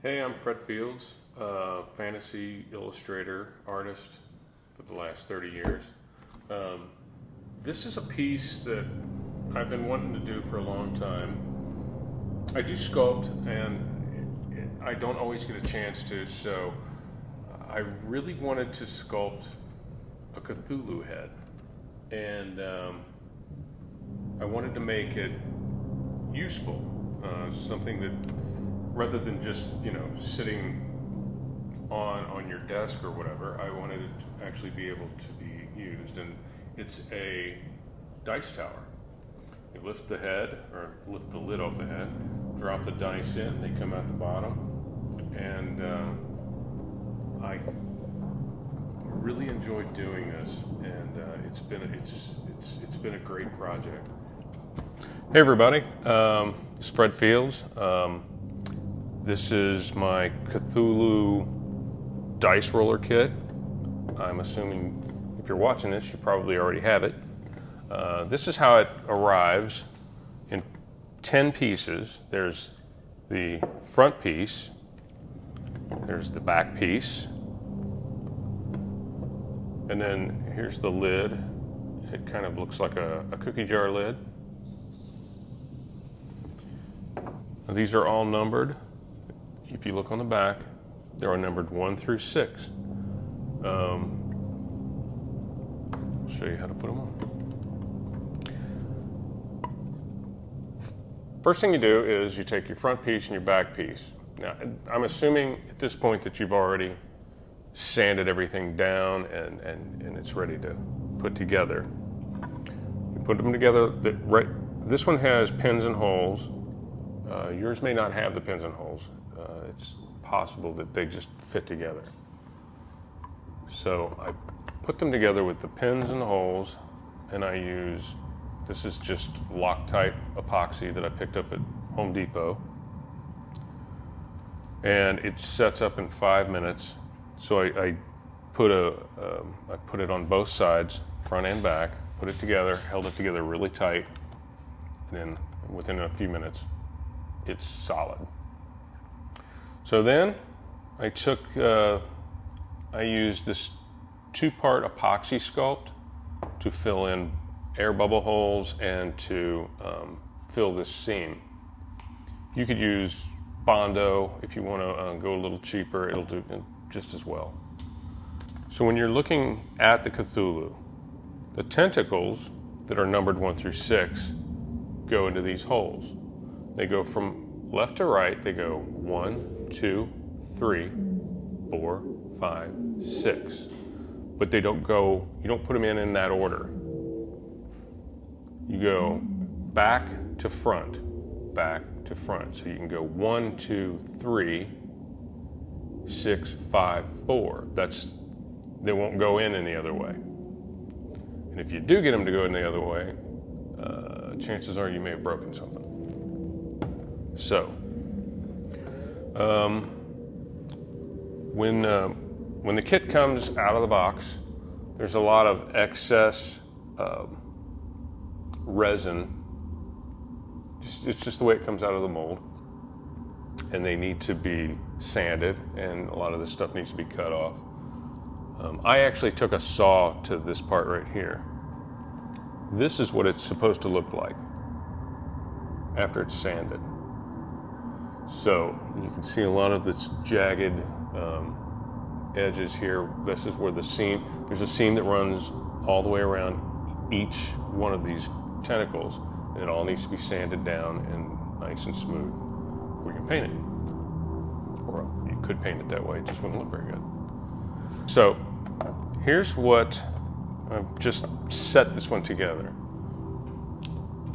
Hey, I'm Fred Fields, fantasy illustrator, artist for the last 30 years. This is a piece that I've been wanting to do for a long time. I do sculpt, and I don't always get a chance to, so I really wanted to sculpt a Cthulhu head, and I wanted to make it useful, something that rather than just, sitting on your desk or whatever, I wanted it to actually be able to be used. And it's a dice tower. You lift the head, or lift the lid off the head, drop the dice in, they come out the bottom, and I really enjoyed doing this, and it's been a great project. Hey everybody, it's Fred Fields. This is my Cthulhu dice roller kit. I'm assuming if you're watching this, you probably already have it. This is how it arrives in 10 pieces. There's the front piece, there's the back piece, and then here's the lid. It kind of looks like a cookie jar lid. Now, these are all numbered. If you look on the back, they are numbered 1 through 6. I'll show you how to put them on. First thing you do is you take your front piece and your back piece. Now, I'm assuming at this point that you've already sanded everything down and it's ready to put together. You put them together. This one has pins and holes. Yours may not have the pins and holes. It's possible that they just fit together. So I put them together with the pins and the holes, and I use, this is just Loctite epoxy that I picked up at Home Depot. And it sets up in 5 minutes. So I put it on both sides, front and back, put it together, held it together really tight, and then within a few minutes, it's solid. So then I used this 2-part epoxy sculpt to fill in air bubble holes and to fill this seam. You could use Bondo if you want to go a little cheaper. It'll do just as well. So when you're looking at the Cthulhu, the tentacles that are numbered 1 through 6 go into these holes. They go from left to right. They go 1, 2, 3, 4, 5, 6. But they don't go, you don't put them in that order. You go back to front, back to front. So you can go 1, 2, 3, 6, 5, 4. They won't go in any other way. And if you do get them to go in the other way, chances are you may have broken something. So, when the kit comes out of the box, there's a lot of excess resin. It's just the way it comes out of the mold, and they need to be sanded, and a lot of this stuff needs to be cut off. I actually took a saw to this part right here. This is what it's supposed to look like after it's sanded. So you can see a lot of this jagged edges here. This is where the seam, there's a seam that runs all the way around each one of these tentacles, and it all needs to be sanded down and nice and smooth before you can paint it. Or you could paint it that way, it just wouldn't look very good. So here's what, I've just set this one together.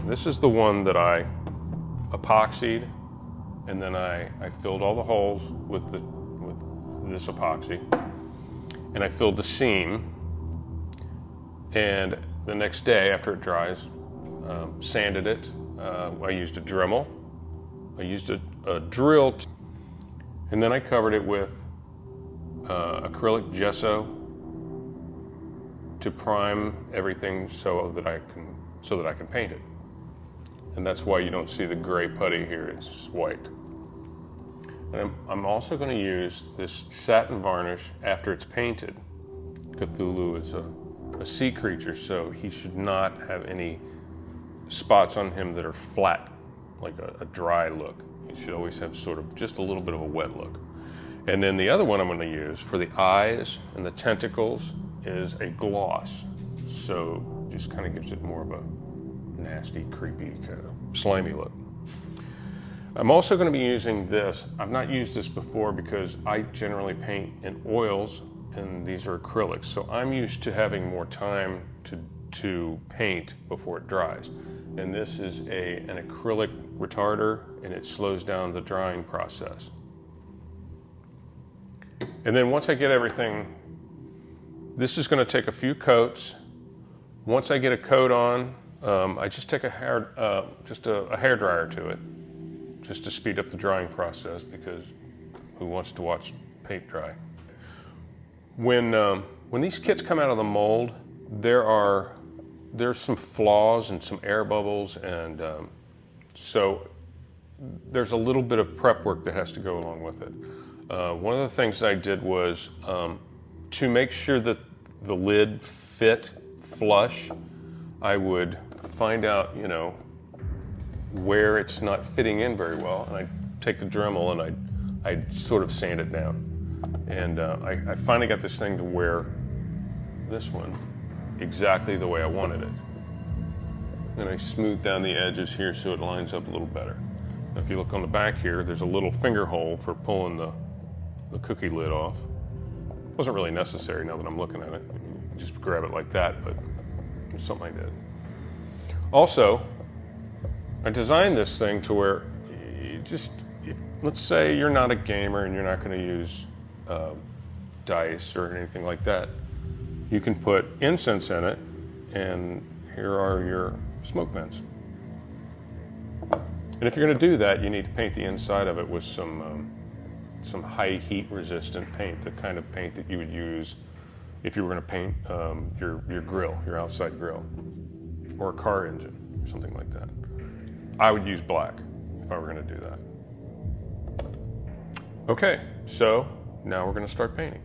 This is the one that I epoxied, and then I filled all the holes with this epoxy, and I filled the seam, and the next day after it dries, sanded it. I used a Dremel, I used a drill, and then I covered it with acrylic gesso to prime everything so that I can paint it. And that's why you don't see the gray putty here, it's white. And I'm also going to use this satin varnish after it's painted. Cthulhu is a sea creature, so he should not have any spots on him that are flat, like a dry look. He should always have sort of just a little bit of a wet look. And then the other one I'm going to use for the eyes and the tentacles is a gloss. So just kind of gives it more of a nasty, creepy, kind of slimy look. I'm also going to be using this. I've not used this before because I generally paint in oils and these are acrylics. So I'm used to having more time to paint before it dries. And this is an acrylic retarder, and it slows down the drying process. And then once I get everything, this is going to take a few coats. Once I get a coat on, I just take a hair dryer to it, just to speed up the drying process, because who wants to watch paint dry? When these kits come out of the mold, there's some flaws and some air bubbles, and so there's a little bit of prep work that has to go along with it. One of the things I did was to make sure that the lid fit flush, I would find out, where it's not fitting in very well, and I'd take the Dremel and I'd sort of sand it down. And I finally got this thing to where this one exactly the way I wanted it. And I smoothed down the edges here so it lines up a little better. Now, if you look on the back here, there's a little finger hole for pulling the cookie lid off. It wasn't really necessary now that I'm looking at it. You just grab it like that, but it's something I did. Also, I designed this thing to where let's say you're not a gamer and you're not going to use dice or anything like that. You can put incense in it, and here are your smoke vents. And if you're going to do that, you need to paint the inside of it with some high heat resistant paint, the kind of paint that you would use if you were going to paint your grill, your outside grill, or a car engine, or something like that. I would use black if I were going to do that. Okay, so now we're going to start painting.